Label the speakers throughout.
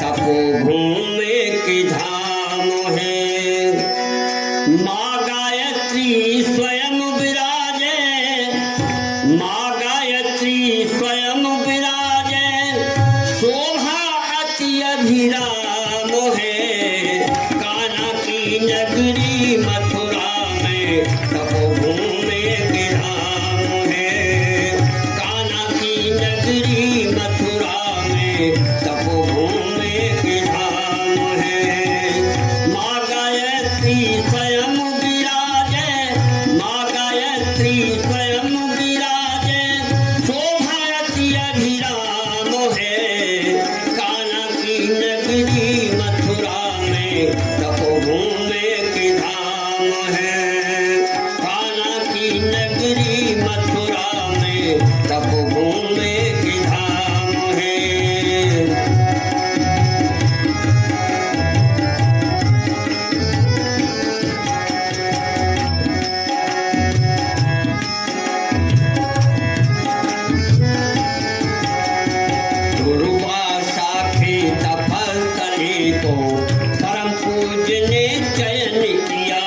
Speaker 1: तपोभूमि की धाम है। माँ गायत्री स्वयं विराजे, माँ गायत्री स्वयं विराजे, शोभा अति अभिराम है। कान्हा की नगरी मथुरा में तपोभूमि की धाम है। कान्हा की नगरी मथुरा में तपोभूमि की धाम है। माँ गायत्री स्वयं विराजे, माँ गायत्री स्वयं विराजे, शोभा अति अभिराम है। कान्हा की नगरी मथुरा में तपोभूमि की धाम है। कान्हा की नगरी मथुरा में तपोभूमि की धाम है। दुर्वासा की तपस्थली को परम पूज्य ने चयन किया।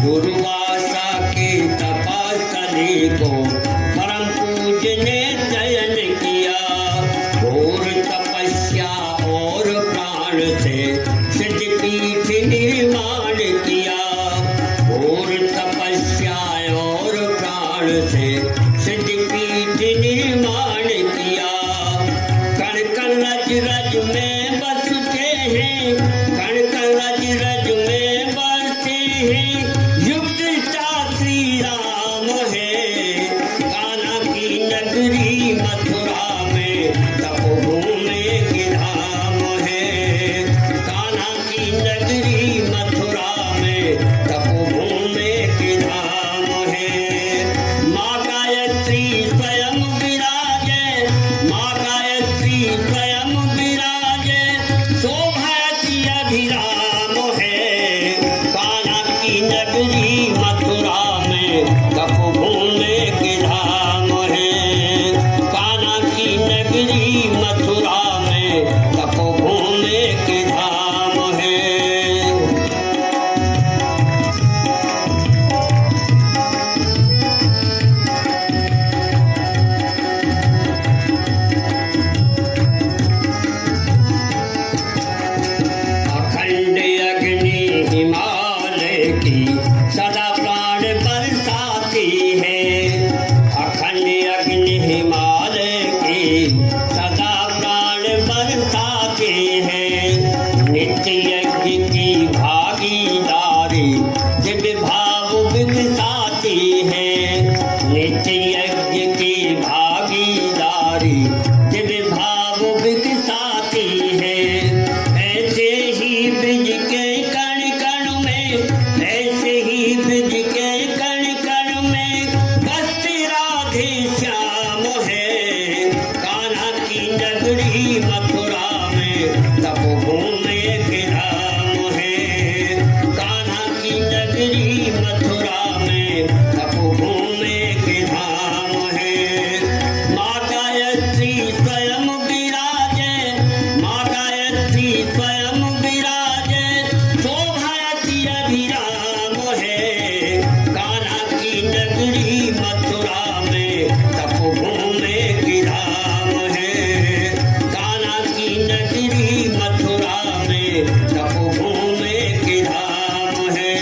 Speaker 1: दुर्वासा की तपस्थली को परम पूज्य ने चयन किया। घोर तपस्या और प्राण से सिद्धपीठ निर्माण किया। घोर तपस्या और प्राण से सिद्धपीठ निर्माण किया। कण कण रज रज में बसते हैं, कण कण रज रज में बसते हैं। युक्त श्री राम है। कान्हा की नगरी मथुरा में तपोभूमि की धाम है। कान्हा की नगरी मथुरा में तपोभूमि की धाम है। माँ गायत्री स्वयं विराजे, माँ गायत्री स्वयं विराजे, शोभा अति अभिराम है। कान्हा की नगरी मथुरा में तपोभूमि की धाम है। कान्हा की नगरी मथुरा में तपोभूमि की धाम है। अखंड अग्नि हिमालय की सदा प्राण बरसाती है। अखंड अग्नि हिमालय की सदा प्राण बरसाती है। नित्य यज्ञ की भागीदारी दिव्य भाव विकसाती है। नित्य यज्ञ की भागीदारी दिव्य भाव विकसाती है। ऐसे ही ब्रज के कण कण में, ऐसे ही ब्रज के कण कण में बसती राधे श्याम है। कान्हा की नगरी मथुरा में तपोभूमि की धाम है। कान्हा की नगरी मथुरा में तपोभूमि की धाम है। माँ गायत्री स्वयं विराजे, माँ गायत्री स्वयं विराजे, शोभा अति अभिराम है। कान्हा की नगरी मथुरा में तपोभूमि की धाम है। कान्हा की नगरी मथुरा में तपोभूमि की धाम है।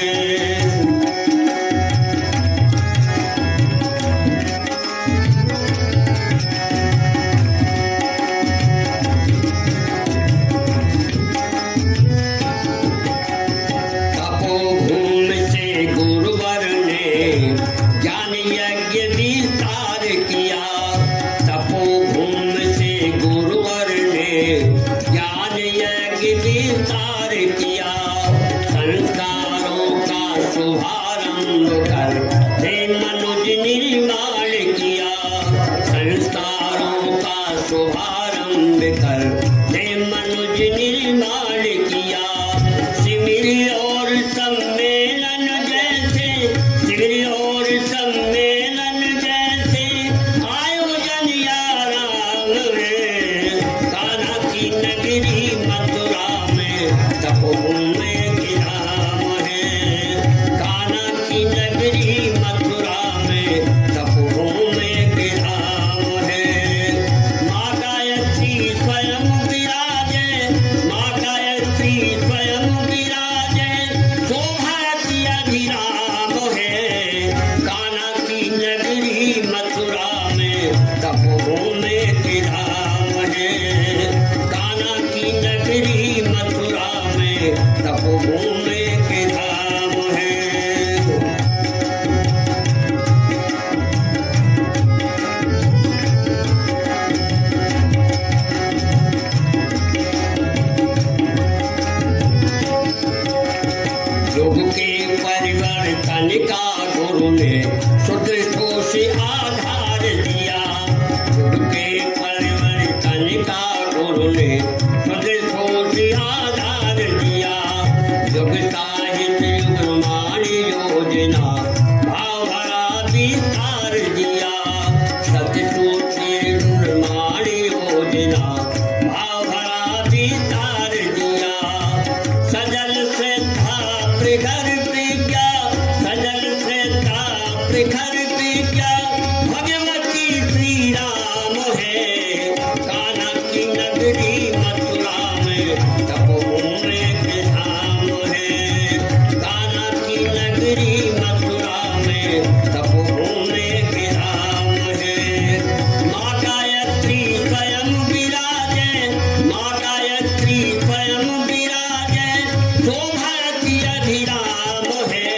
Speaker 1: तपोभूमि से गुरुवर ने ज्ञान यज्ञ विस्तार किया। तपोभूमि से गुरुवर ने ज्ञान यज्ञ विस्तार किया। संस्कारों का शुभारंभ कर हे मनुज निर्माण किया। संस्कारों का शुभारंभ कर हे मनुज निर्माण किया। शिविर और सम्मेलन जैसे, शिविर और सम्मेलन जैसे आयोजन या राम है। कान्हा की नगरी मथुरा में तपोभूमि की धाम है। कान्हा की नगरी मथुरा में तपोभूमि की धाम है। माँ गायत्री स्वयं विराजे, माँ गायत्री स्वयं विराजे, शोभा की अभिराम है। कान्हा की नगरी मथुरा में तपोभूमि की धाम है। कान्हा की नगरी मथुरा में तपोभूमि की धाम है। युग के परिवर्तन का गुरु ने सुदृढ़ों से आधार दिया। युग के परिवर्तन का गुरु ने सुदृढ़ों से आधार दिया। युग साहित्य निर्माण योजना भाव भरा विस्तार दिया। सत्यसूत्री निर्माण योजना भाव भरा विस्तार दिया। सजल श्रद्धा प्रखर विज्ञा, सजल श्रद्धा प्रखर विज्ञा, भगवती श्री राम है। कान्हा की नगरी मथुरा में तपोभूमि की धाम है। कान्हा की नगरी मथुरा में तपोभूमि की धाम है। माँ गायत्री स्वयं विराजे, माँ गायत्री स्वयं विराजे, शोभा की अभिराम है।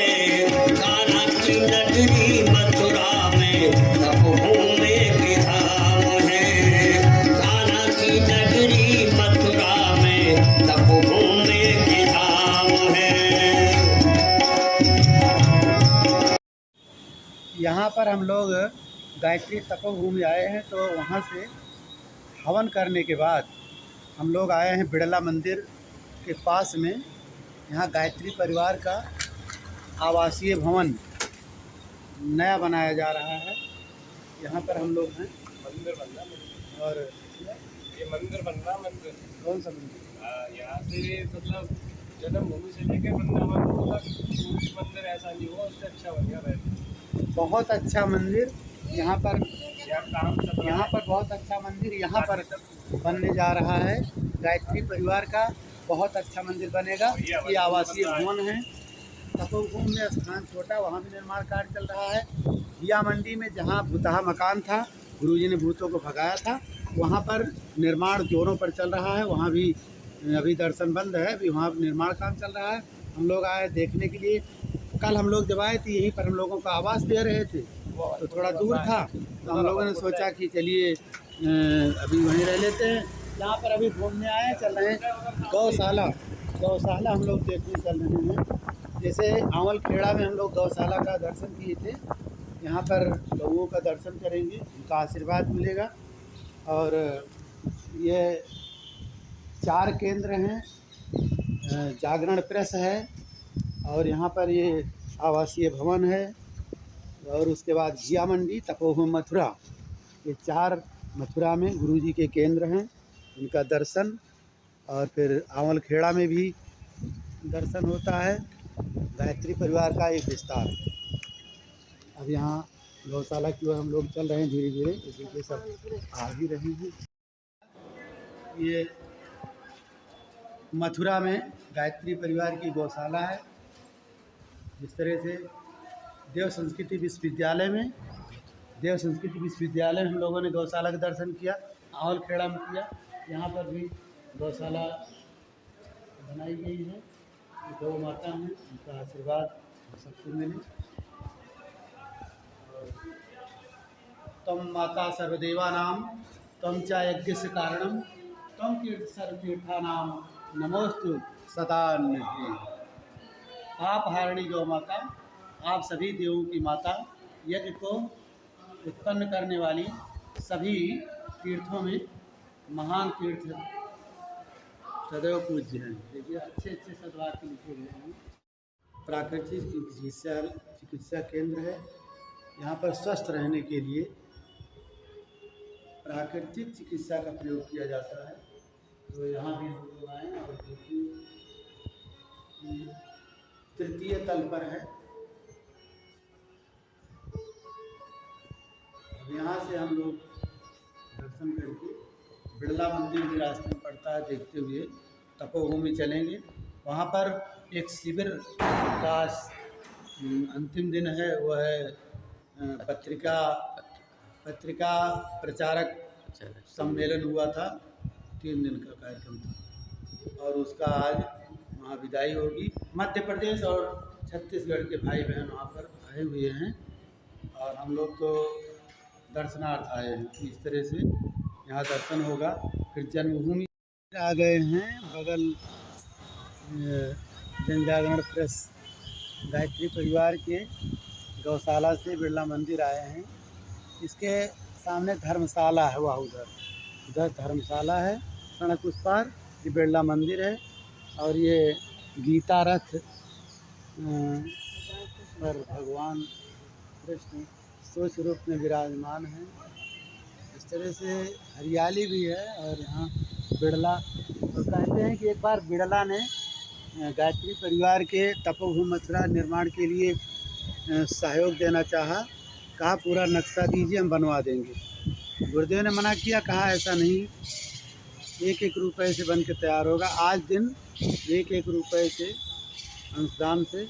Speaker 1: कान्हा की नगरी मथुरा में तपोभूमि की धाम है। कान्हा की नगरी मथुरा में तपोभूमि की धाम है।
Speaker 2: यहाँ पर हम लोग गायत्री तपोभूमि आए हैं, तो वहाँ से हवन करने के बाद हम लोग आए हैं बिड़ला मंदिर के पास में। यहाँ गायत्री परिवार का आवासीय भवन नया बनाया जा रहा है। यहाँ पर हम लोग हैं।
Speaker 3: मंदिर बन रहा
Speaker 2: और
Speaker 3: ये मंदिर बन रहा मंदिर।
Speaker 2: कौन सा मंदिर?
Speaker 3: यहाँ से मतलब जन्मभूमि से लेकर वृंदावन तक कोई मंदिर ऐसा नहीं हुआ उससे अच्छा बन गया वैसे।
Speaker 2: बहुत अच्छा मंदिर यहाँ पर,
Speaker 3: यहाँ काम चल रहा
Speaker 2: यहाँ पर बहुत अच्छा मंदिर यहाँ पर बनने जा रहा है। गायत्री परिवार का बहुत अच्छा मंदिर बनेगा। ये आवासीय भवन है। तपोभूमि में स्थान छोटा, वहाँ भी निर्माण कार्य चल रहा है। घिया मंडी में जहाँ भूतहा मकान था, गुरुजी ने भूतों को भगाया था, वहाँ पर निर्माण जोरों पर चल रहा है। वहाँ भी अभी दर्शन बंद है, अभी वहाँ निर्माण काम चल रहा है। हम लोग आए देखने के लिए। कल हम लोग जब आए थे, यहीं पर हम लोगों को आवास दे रहे थे, तो थोड़ा दूर था, तो हम लोगों ने सोचा कि चलिए अभी वहीं रह लेते हैं। यहाँ पर अभी घूमने आए, चल रहे हैं गौशाला। गौशाला हम लोग देखने चल रहे हैं। जैसे आंवल खेड़ा में हम लोग गौशाला का दर्शन किए थे, यहाँ पर गौओं का दर्शन करेंगे, उनका आशीर्वाद मिलेगा। और ये 4 केंद्र हैं, जागरण प्रेस है, और यहाँ पर ये आवासीय भवन है, और उसके बाद घिया मंडी, तपोभूमि मथुरा, ये 4 मथुरा में गुरुजी के केंद्र हैं, उनका दर्शन। और फिर आंवल खेड़ा में भी दर्शन होता है। गायत्री परिवार का एक विस्तार। अब यहाँ गौशाला की ओर हम लोग चल रहे हैं धीरे धीरे, इसी के सब आ भी रहे हैं। ये मथुरा में गायत्री परिवार की गौशाला है। जिस तरह से देव संस्कृति विश्वविद्यालय में हम लोगों ने गौशाला का दर्शन किया, आंवल खेड़ा में किया, यहाँ पर भी गौशाला बनाई गई है। गौ माता हैं, उनका आशीर्वाद सबको मिले। तम माता सर्वदेवानां तम च यज्ञस्य कारणम तम तीर्थ सर्वतीर्थानां नमोस्तु सदा नित्य। आप हारिणी गौ माता, आप सभी देवों की माता, यज्ञ को उत्पन्न करने वाली, सभी तीर्थों में महान तीर्थ सदैव पूज्य हैं। देखिए अच्छे अच्छे सद्वाक्य लिखे गए हैं। प्राकृतिक चिकित्सा केंद्र है। यहाँ पर स्वस्थ रहने के लिए प्राकृतिक चिकित्सा का प्रयोग किया जाता है। तो यहाँ भी हम लोग आए और देखिए तृतीय तल पर है। अब यहाँ से हम लोग दर्शन करके बिड़ला मंदिर भी रास्ते में पड़ता है, देखते हुए तपोभूमि चलेंगे। वहाँ पर एक शिविर का अंतिम दिन है, वो है पत्रिका प्रचारक सम्मेलन हुआ था, 3 दिन का कार्यक्रम था और उसका आज वहाँ विदाई होगी। मध्य प्रदेश और छत्तीसगढ़ के भाई बहन वहाँ पर आए हुए हैं और हम लोग तो दर्शनार्थ आए हैं। इस तरह से यहाँ दर्शन होगा। फिर जन्मभूमि आ गए हैं बगल जन जागरण प्रेस गायत्री परिवार के गौशाला से बिड़ला मंदिर आए हैं। इसके सामने धर्मशाला है, वह उधर धर्मशाला है, सड़क उस पार ये बिड़ला मंदिर है और ये गीता रथ पर भगवान कृष्ण सोच रूप में विराजमान हैं। इस तरह से हरियाली भी है और यहाँ बिड़ला, तो कहते हैं कि एक बार बिड़ला ने गायत्री परिवार के तपोभूमि मथुरा निर्माण के लिए सहयोग देना चाहा, कहा पूरा नक्शा दीजिए हम बनवा देंगे। गुरुदेव ने मना किया, कहा ऐसा नहीं, 1-1 रुपये से बन के तैयार होगा। आज दिन 1-1 रुपये से अनुदान से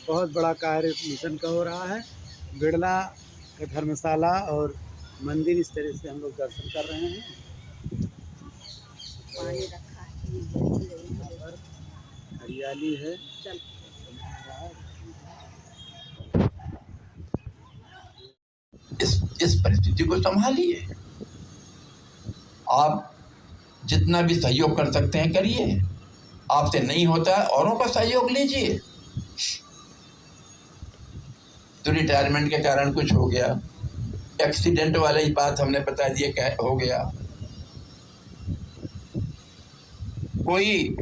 Speaker 2: बहुत बड़ा कार्य मिशन का हो रहा है। बिड़ला का धर्मशाला और मंदिर इस तरह से हम लोग दर्शन कर रहे हैं।
Speaker 4: पानी रखा है,
Speaker 2: हरियाली है।
Speaker 5: इस परिस्थिति को संभालिए। आप जितना भी सहयोग कर सकते हैं करिए, आपसे नहीं होता है औरों का सहयोग लीजिए। तो रिटायरमेंट के कारण कुछ हो गया, एक्सीडेंट वाली बात हमने बता दिया क्या हो गया, कोई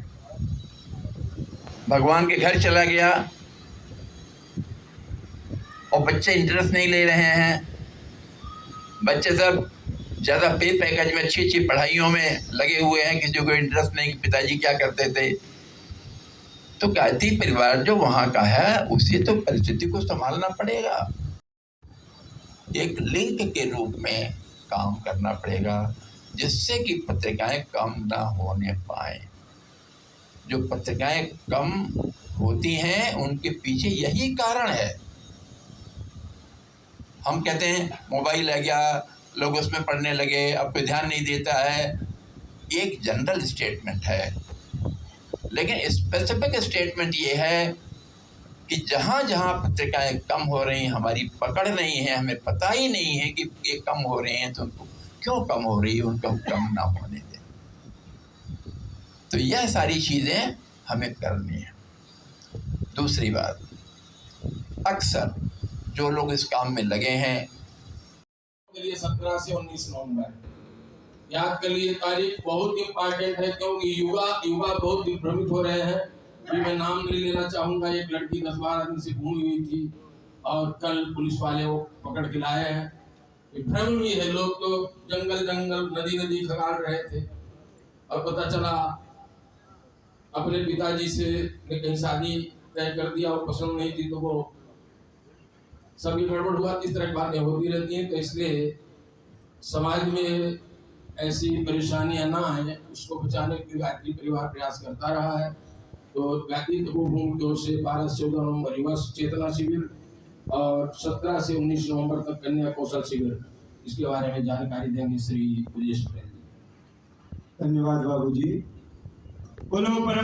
Speaker 5: भगवान के घर चला गया और बच्चे इंटरेस्ट नहीं ले रहे हैं, बच्चे सब ज़्यादा पे पैकेज में अच्छी पढ़ाइयों में लगे हुए हैं, किसी को इंटरेस्ट नहीं कि पिताजी क्या करते थे। तो गायत्री परिवार जो वहाँ का है उसे तो परिस्थिति को संभालना पड़ेगा, एक लिंक के रूप में काम करना पड़ेगा जिससे कि पत्रिकाएं कम ना होने पाए। जो पत्रिकाएं कम होती हैं उनके पीछे यही कारण है। हम कहते हैं मोबाइल आ गया, लोग उसमें पढ़ने लगे, अब कोई ध्यान नहीं देता है, एक जनरल स्टेटमेंट है। लेकिन स्पेसिफिक स्टेटमेंट ये है कि जहाँ जहाँ पत्रिकाएं कम हो रही हैं, हमारी पकड़ नहीं है, हमें पता ही नहीं है कि ये कम हो रहे हैं, तो उनको क्यों कम हो रही है, उनको कम ना होने दें। तो यह सारी चीज़ें हमें करनी है। दूसरी बात, अक्सर जो लोग इस काम में लगे हैं
Speaker 6: के लिए 17 से 19 नवंबर याद कर लिए, तारीख बहुत इम्पोर्टेंट है क्योंकि युवा बहुत विभ्रमित हो रहे हैं। कि मैं नाम नहीं लेना चाहूँगा, एक लड़की 10-12 दिन से घूमी हुई थी और कल पुलिस वाले वो पकड़ के लाए हैं। भ्रम ही है, लोग तो जंगल नदी खगाड़ रहे थे और पता चला अपने पिताजी से ने कहीं शादी तय कर दिया, वो पसंद नहीं थी तो वो सभी गड़बड़ हुआ। इस तरह की बातें होती रहती हैं, तो इसलिए समाज में ऐसी परेशानियां ना आए, उसको बचाने के लिए गायत्री परिवार प्रयास करता रहा है। तो गायत्री तपोभूमि की ओर से 12 से 14 नवंबर युवा चेतना शिविर और 17 से 19 नवंबर तक कन्या कौशल शिविर, इसके बारे में जानकारी देंगे श्री ब्रजेश पटेल जी।
Speaker 7: धन्यवाद बाबू जी। परंपरा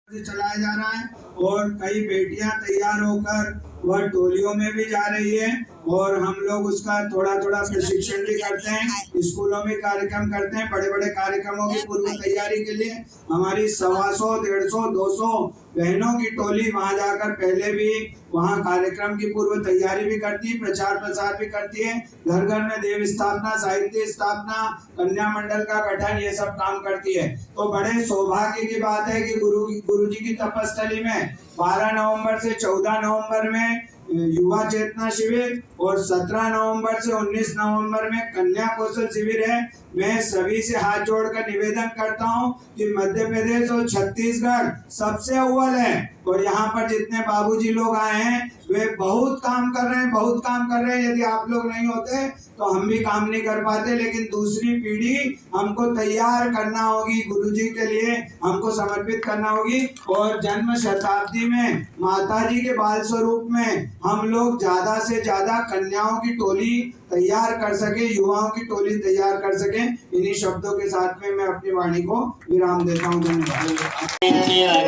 Speaker 7: चलाया जा रहा है और कई बेटियां तैयार होकर वह टोलियों में भी जा रही है और हम लोग उसका थोड़ा प्रशिक्षण भी करते हैं, स्कूलों में कार्यक्रम करते हैं। बड़े कार्यक्रमों की पूर्व तैयारी के लिए हमारी 125, 150, 200 बहनों की टोली वहां जाकर पहले भी वहां कार्यक्रम की पूर्व तैयारी भी करती है, प्रचार प्रसार भी करती है, घर घर में देव स्थापना, साहित्य स्थापना, कन्या मंडल का गठन, ये सब काम करती है। तो बड़े सौभाग्य की बात है कि गुरु जी की तपस्थली में 12 नवंबर से 14 नवंबर में युवा चेतना शिविर और 17 नवंबर से 19 नवंबर में कन्या कौशल शिविर है। मैं सभी से हाथ जोड़कर निवेदन करता हूं कि मध्य प्रदेश और छत्तीसगढ़ सबसे अव्वल है और यहाँ पर जितने बाबूजी लोग आए हैं वे बहुत काम कर रहे हैं, बहुत काम कर रहे हैं। यदि आप लोग नहीं होते तो हम भी काम नहीं कर पाते, लेकिन दूसरी पीढ़ी हमको तैयार करना होगी, गुरुजी के लिए हमको समर्पित करना होगी। और जन्म शताब्दी में माताजी के बाल स्वरूप में हम लोग ज्यादा से ज्यादा कन्याओं की टोली तैयार कर सके, युवाओं की टोली तैयार कर सके। इन्हीं शब्दों के साथ में मैं अपनी वाणी को विराम देता हूँ।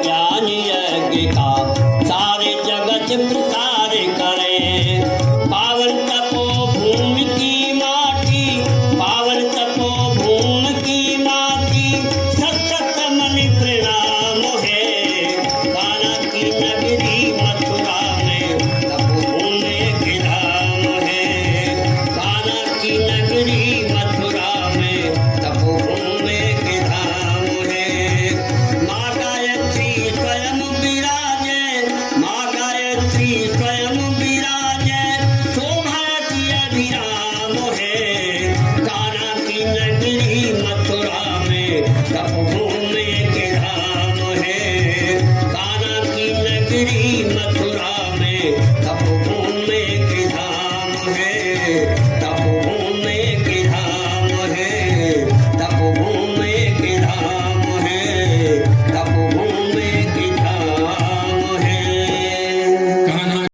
Speaker 1: ज्ञान यज्ञ का सारे जगत प्रसार करें।